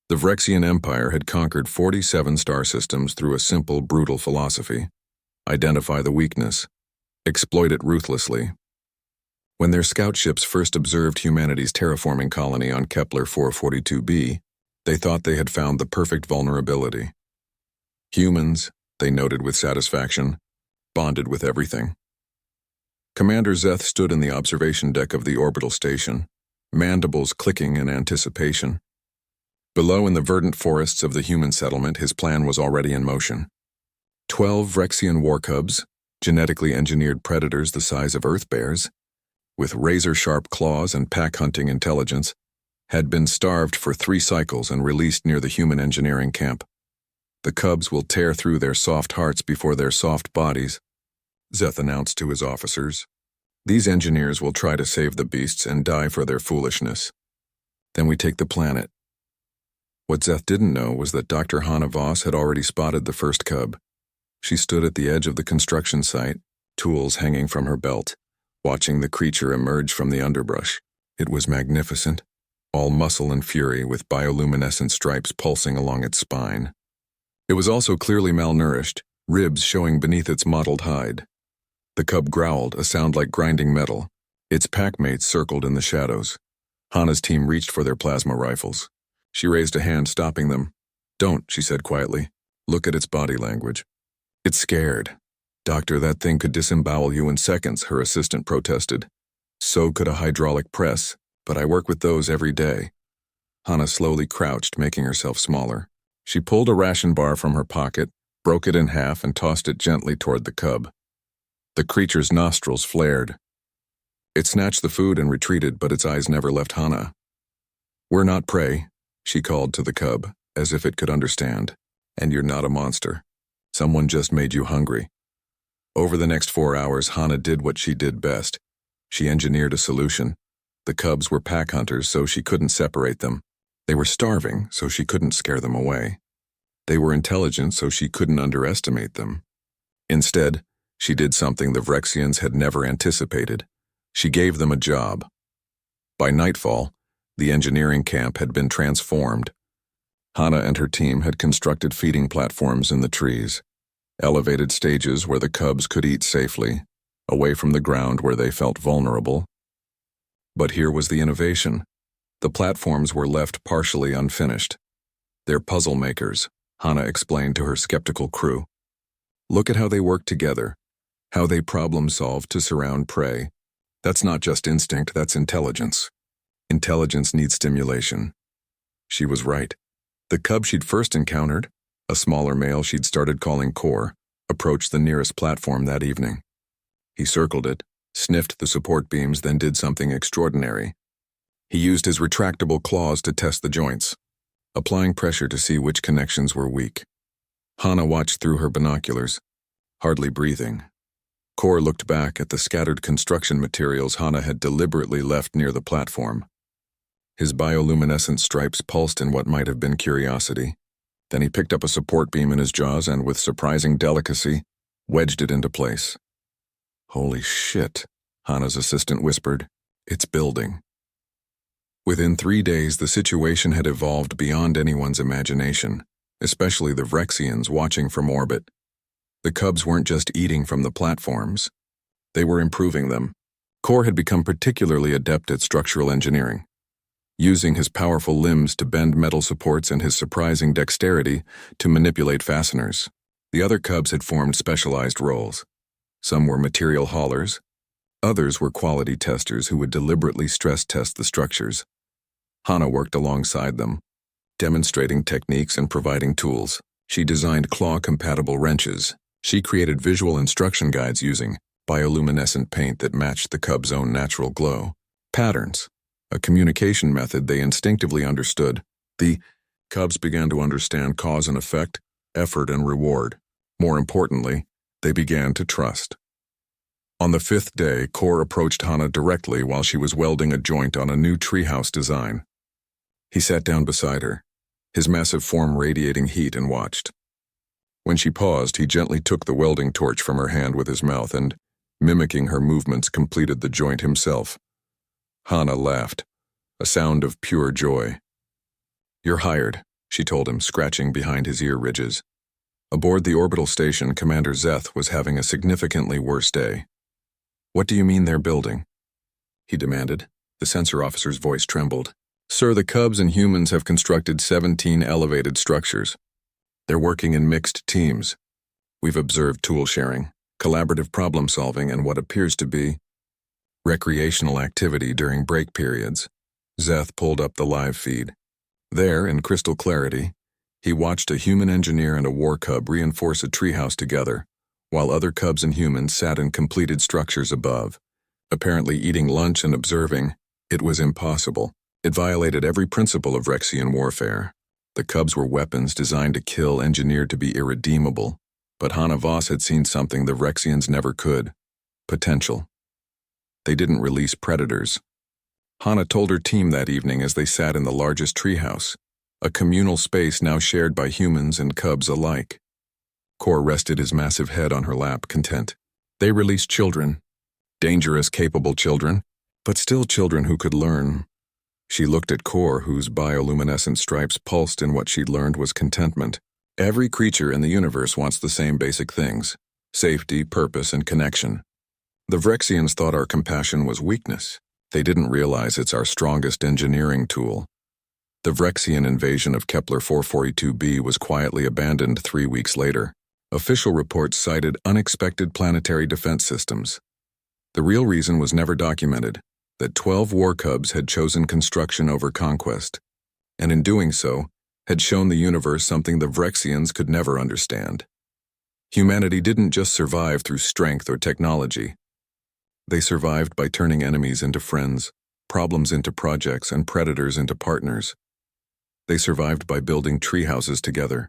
The Vrexian Empire had conquered 47 star systems through a simple, brutal philosophy. Identify the weakness. Exploit it ruthlessly. When their scout ships first observed humanity's terraforming colony on Kepler 442b, they thought they had found the perfect vulnerability. Humans, they noted with satisfaction, bonded with everything. Commander Zeth stood in the observation deck of the orbital station, mandibles clicking in anticipation. Below in the verdant forests of the human settlement, his plan was already in motion. 12 Vrexian war cubs, genetically engineered predators the size of earth bears, with razor-sharp claws and pack-hunting intelligence, had been starved for 3 cycles and released near the human engineering camp. The cubs will tear through their soft hearts before their soft bodies, Zeth announced to his officers. These engineers will try to save the beasts and die for their foolishness. Then we take the planet. What Zeth didn't know was that Dr. Hannah Voss had already spotted the first cub. She stood at the edge of the construction site, tools hanging from her belt, watching the creature emerge from the underbrush. It was magnificent, all muscle and fury with bioluminescent stripes pulsing along its spine. It was also clearly malnourished, ribs showing beneath its mottled hide. The cub growled, a sound like grinding metal. Its packmates circled in the shadows. Hannah's team reached for their plasma rifles. She raised a hand, stopping them. "Don't," she said quietly. "Look at its body language. It's scared." "Doctor, that thing could disembowel you in seconds," her assistant protested. "So could a hydraulic press, but I work with those every day." Hannah slowly crouched, making herself smaller. She pulled a ration bar from her pocket, broke it in half, and tossed it gently toward the cub. The creature's nostrils flared. It snatched the food and retreated, but its eyes never left Hannah. "We're not prey," she called to the cub, as if it could understand. "And you're not a monster. Someone just made you hungry." Over the next 4 hours, Hannah did what she did best. She engineered a solution. The cubs were pack hunters, so she couldn't separate them. They were starving, so she couldn't scare them away. They were intelligent, so she couldn't underestimate them. Instead, she did something the Vrexians had never anticipated. She gave them a job. By nightfall, the engineering camp had been transformed. Hannah and her team had constructed feeding platforms in the trees, elevated stages where the cubs could eat safely, away from the ground where they felt vulnerable. But here was the innovation. The platforms were left partially unfinished. "They're puzzle makers," Hannah explained to her skeptical crew. "Look at how they work together, how they problem-solve to surround prey. That's not just instinct, that's intelligence. Intelligence needs stimulation." She was right. The cub she'd first encountered, a smaller male she'd started calling Core, approached the nearest platform that evening. He circled it, sniffed the support beams, then did something extraordinary. He used his retractable claws to test the joints, applying pressure to see which connections were weak. Hannah watched through her binoculars, hardly breathing. Core looked back at the scattered construction materials Hannah had deliberately left near the platform. His bioluminescent stripes pulsed in what might have been curiosity. Then he picked up a support beam in his jaws and, with surprising delicacy, wedged it into place. "Holy shit," Hannah's assistant whispered. "It's building." Within 3 days, the situation had evolved beyond anyone's imagination, especially the Vrexians watching from orbit. The cubs weren't just eating from the platforms. They were improving them. Core had become particularly adept at structural engineering, using his powerful limbs to bend metal supports and his surprising dexterity to manipulate fasteners. The other cubs had formed specialized roles. Some were material haulers. Others were quality testers who would deliberately stress test the structures. Hannah worked alongside them, demonstrating techniques and providing tools. She designed claw-compatible wrenches. She created visual instruction guides using bioluminescent paint that matched the cub's own natural glow. Patterns, a communication method they instinctively understood. The cubs began to understand cause and effect, effort and reward. More importantly, they began to trust. On the 5th day, Core approached Hannah directly while she was welding a joint on a new treehouse design. He sat down beside her, his massive form radiating heat, and watched. When she paused, he gently took the welding torch from her hand with his mouth and, mimicking her movements, completed the joint himself. Hannah laughed, a sound of pure joy. "You're hired," she told him, scratching behind his ear ridges. Aboard the orbital station, Commander Zeth was having a significantly worse day. "What do you mean they're building?" he demanded. The sensor officer's voice trembled. "Sir, the Cubs and humans have constructed 17 elevated structures. They're working in mixed teams. We've observed tool sharing, collaborative problem solving, and what appears to be recreational activity during break periods." Zeth pulled up the live feed. There, in crystal clarity, he watched a human engineer and a war cub reinforce a treehouse together, while other cubs and humans sat in completed structures above, apparently eating lunch and observing. It was impossible. It violated every principle of Vrexian warfare. The cubs were weapons designed to kill, engineered to be irredeemable. But Hannah Voss had seen something the Vrexians never could: potential. They didn't release predators. Hannah told her team that evening as they sat in the largest treehouse, a communal space now shared by humans and cubs alike. Kor rested his massive head on her lap, content. They released children. Dangerous, capable children, but still children who could learn. She looked at Kor, whose bioluminescent stripes pulsed in what she'd learned was contentment. Every creature in the universe wants the same basic things: safety, purpose, and connection. The Vrexians thought our compassion was weakness. They didn't realize it's our strongest engineering tool. The Vrexian invasion of Kepler 442b was quietly abandoned 3 weeks later. Official reports cited unexpected planetary defense systems. The real reason was never documented: that 12 war cubs had chosen construction over conquest, and in doing so, had shown the universe something the Vrexians could never understand. Humanity didn't just survive through strength or technology. They survived by turning enemies into friends, problems into projects, and predators into partners. They survived by building treehouses together,